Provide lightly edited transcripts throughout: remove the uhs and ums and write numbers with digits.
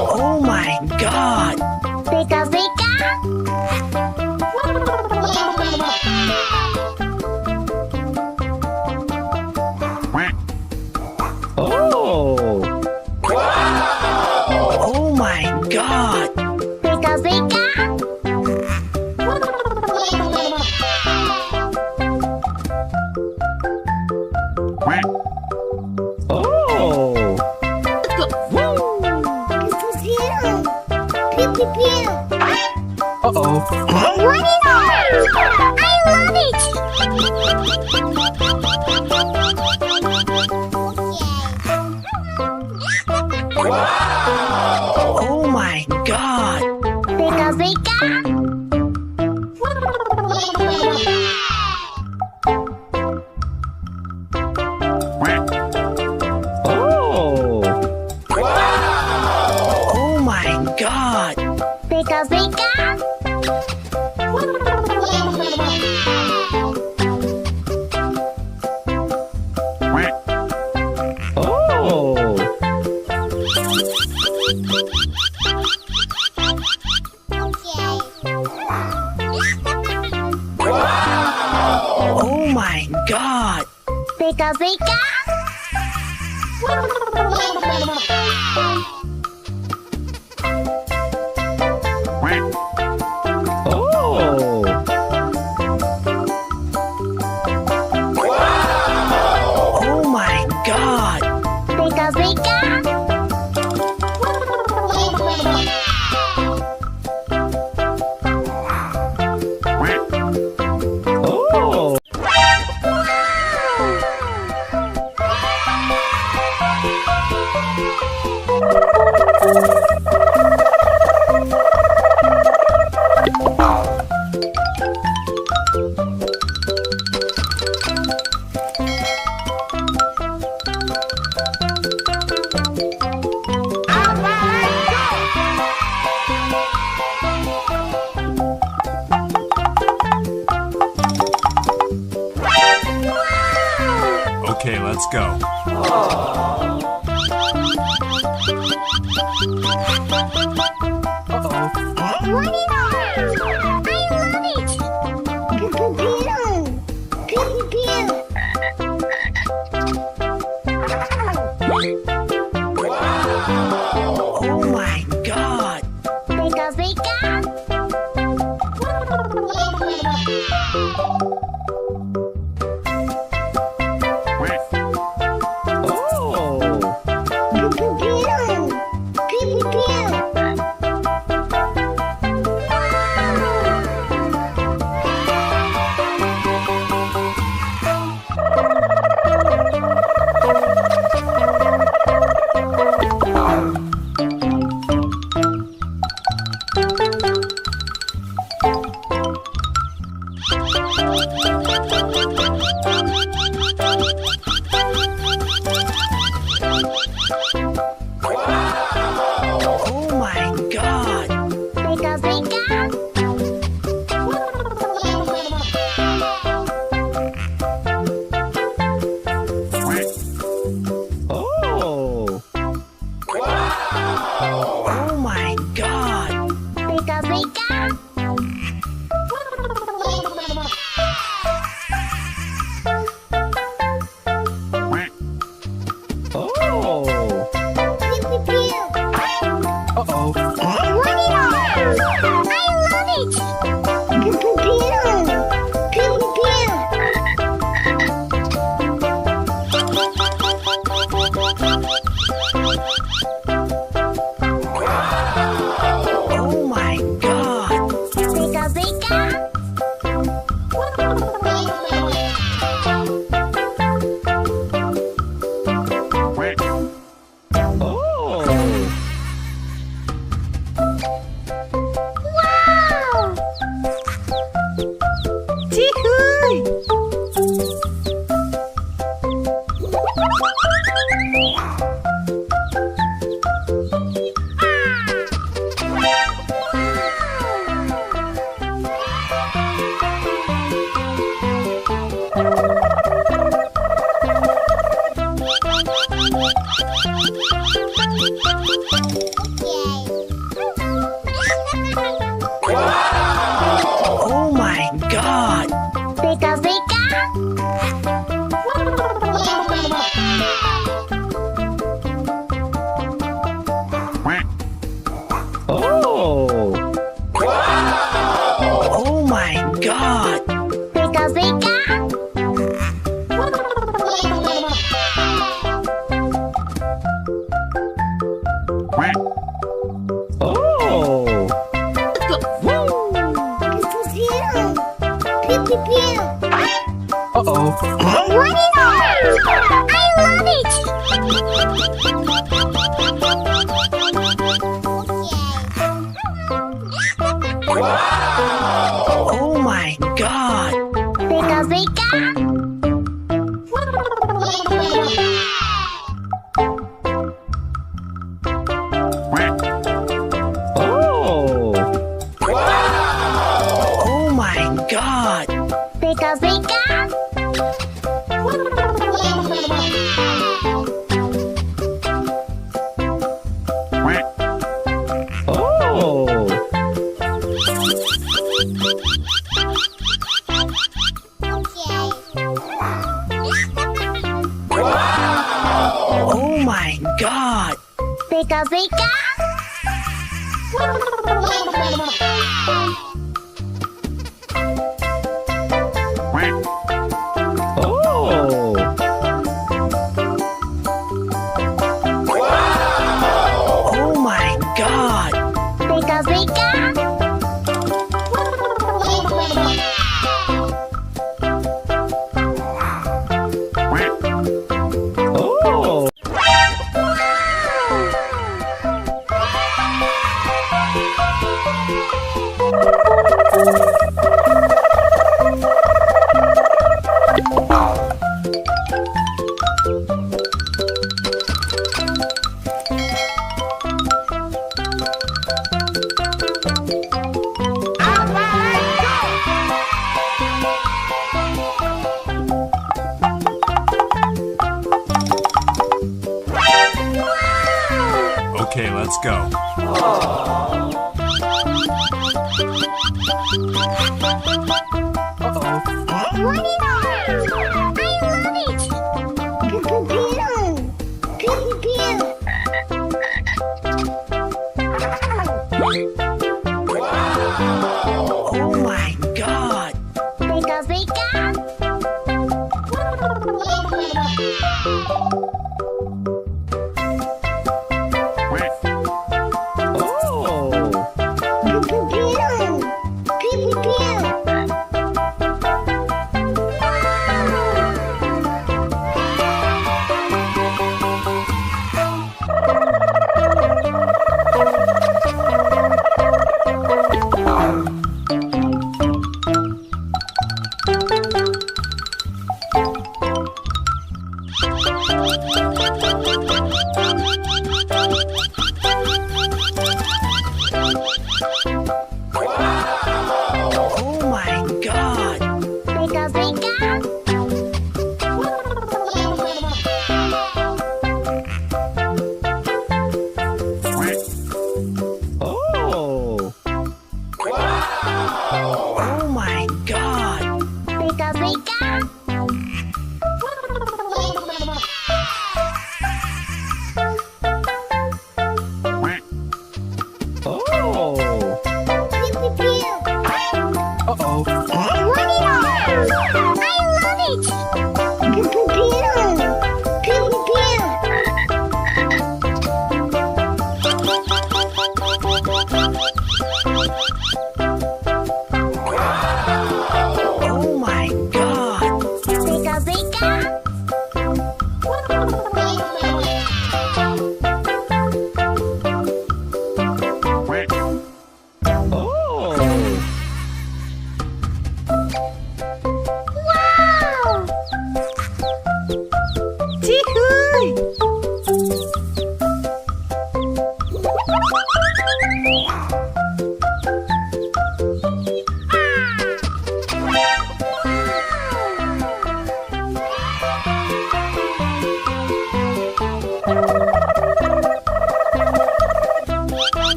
Oh my God! Pika pika. Oh! Oh my God! Pika pika. Oh! Pew pew pew. Uh-oh. What is it? I love it. Oh my God! Pika pika. Oh! Oh my God! Pika pika. Oh! Oh my God! Pika pika. Oh! Oh my God! Pika pika. Oh! Okay, let's go. What is it? I love it. Pew pew pew. Pew pew pew. Oh my God! Pika pika. Oh! Pew pew pew. Pew pew pew. Oh my God! Pika pika. Oh! Oh my God! Pika pika. Oh! Pew pew pew. Uh-oh. What is it? I love it. Pew pew pew. Pew pew pew. Oh my God! Pika pika. Oh! Wow! Uh-oh. What is it? I love it! Oh my God. Pika pika! Oh. Oh my God. Pika pika! Oh. Oh my God. Pika pika! Oh. Oh my God. Pika pika! Oh. Okay, let's go. Uh-oh. What is it? I love it! Pew pew pew! Pew pew Oh my God. pew! Pika pika! Oh. Pew pew pew! Pew pew Oh my God. Pika pika! Oh. Oh my God. Pika pika! Oh. Pew pew pew! Uh-oh. What is it? I love it! Pew pew pew! Pew pew pew! Oh my God. Pika pika! Oh.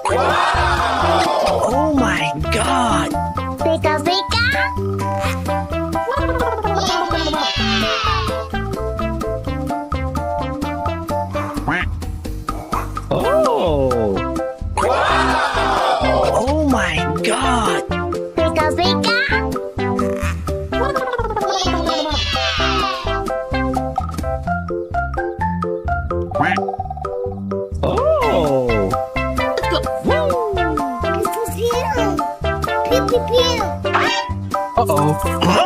Wow! Oh my God. Pika pika! Oh. Oh my God. Pika pika! Oh. pew. Uh-oh.